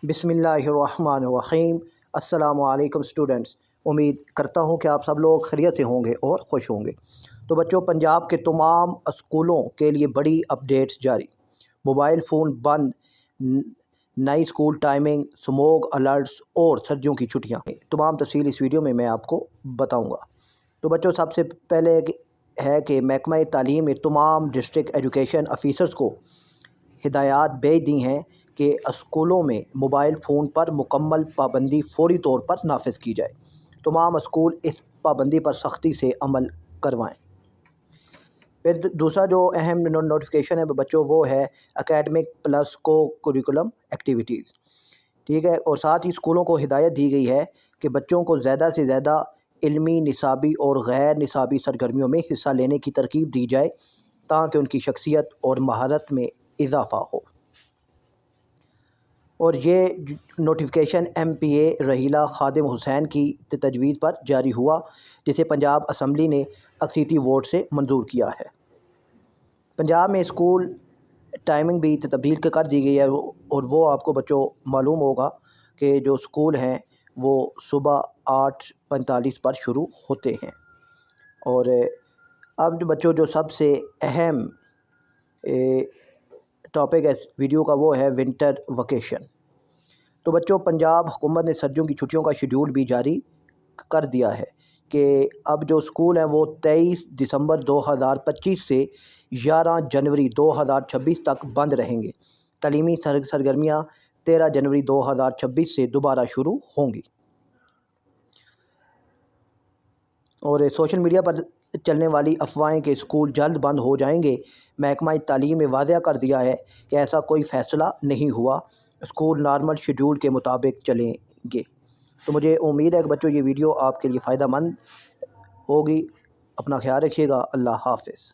बिस्मिल्लाहिर्रहमानिर्रहीम। अस्सलामु अलैकुम स्टूडेंट्स। उम्मीद करता हूँ कि आप सब लोग खैरियत से होंगे और खुश होंगे। तो बच्चों, पंजाब के तमाम स्कूलों के लिए बड़ी अपडेट्स जारी। मोबाइल फ़ोन बंद, नई स्कूल टाइमिंग, स्मोक अलर्ट्स और सर्दियों की छुट्टियाँ। तमाम तफसील इस वीडियो में मैं आपको बताऊँगा। तो बच्चों, सबसे पहले है कि महकमा तालीम ने तमाम डिस्ट्रिक्ट एजुकेशन ऑफिसर्स को हिदायत भेज दी हैं कि स्कूलों में मोबाइल फ़ोन पर मुकम्मल पाबंदी फ़ौरी तौर पर नाफिज की जाए। तमाम स्कूल इस पाबंदी पर सख्ती से अमल करवाएं। फिर दूसरा जो अहम नोटिफिकेशन है बच्चों, वो है एकेडमिक प्लस को करिकुलम एक्टिविटीज़। ठीक है। और साथ ही स्कूलों को हिदायत दी गई है कि बच्चों को ज़्यादा से ज़्यादा इल्मी, निसाबी और गैर निसाबी सरगर्मियों में हिस्सा लेने की तरकीब दी जाए ताकि उनकी शख्सियत और महारत में इजाफ़ा हो। और ये नोटिफिकेशन MPA रहीला खादिम हुसैन की तजवीज़ पर जारी हुआ, जिसे पंजाब असम्बली ने अक्सरियती वोट से मंजूर किया है। पंजाब में स्कूल टाइमिंग भी तब्दील कर दी गई है और वो आपको बच्चों मालूम होगा कि जो स्कूल हैं वो सुबह 8:45 पर शुरू होते हैं। और अब जो बच्चों जो सबसे अहम टॉपिक है वीडियो का, वो है विंटर वकेशन। तो बच्चों, पंजाब हुकूमत ने सर्दियों की छुट्टियों का शेड्यूल भी जारी कर दिया है कि अब जो स्कूल हैं वो 23 दिसंबर 2025 से 11 जनवरी 2026 तक बंद रहेंगे। तालीमी सरगर्मियाँ 13 जनवरी 2026 से दोबारा शुरू होंगी। और सोशल मीडिया पर चलने वाली अफवाहें कि स्कूल जल्द बंद हो जाएंगे, महकमा तालीम ने वाज़ह कर दिया है कि ऐसा कोई फ़ैसला नहीं हुआ। स्कूल नॉर्मल शेड्यूल के मुताबिक चलेंगे। तो मुझे उम्मीद है कि बच्चों ये वीडियो आपके लिए फ़ायदा मंद होगी। अपना ख्याल रखिएगा। अल्लाह हाफ़िज़।